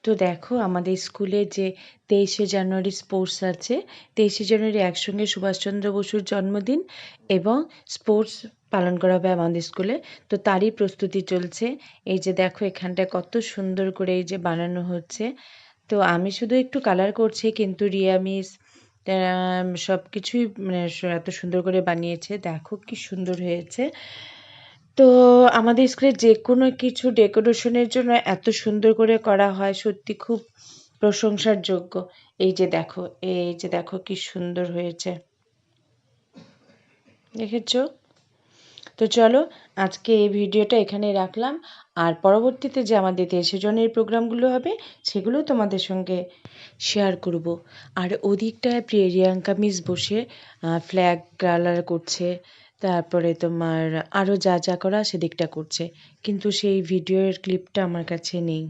তো দেখো আমাদের স্কুলে যে 23শে জানুয়ারি স্পোর্টস আছে, 23শে জানুয়ারি একসঙ্গে সুভাষচন্দ্র বসুর জন্মদিন এবং স্পোর্টস পালন করা হবে আমাদের স্কুলে। তো তারই প্রস্তুতি চলছে। এই যে দেখো এখানটায় কত সুন্দর করে এই যে বানানো হচ্ছে। তো আমি শুধু একটু কালার করছি, কিন্তু রিয়া মিস সব কিছুই মানে এত সুন্দর করে বানিয়েছে। দেখো কি সুন্দর হয়েছে। তো আমাদের স্কুলে যে কোনো কিছু ডেকোরেশনের জন্য এত সুন্দর করে করা হয়, সত্যি খুব প্রশংসার যোগ্য। এই যে দেখো, এই যে দেখো কি সুন্দর হয়েছে, দেখেছো? তো চলো আজকে এই ভিডিওটা এখানেই রাখলাম। আর পরবর্তীতে যে আমাদের 23শে জনের প্রোগ্রামগুলো হবে সেগুলো তোমাদের সঙ্গে শেয়ার করব। আর ওদিকটায় প্রিয়াঙ্কা মিস বসে ফ্ল্যাগ কালার করছে, তারপরে তোমার আরও যা যা করা সেদিকটা করছে, কিন্তু সেই ভিডিওর ক্লিপটা আমার কাছে নেই।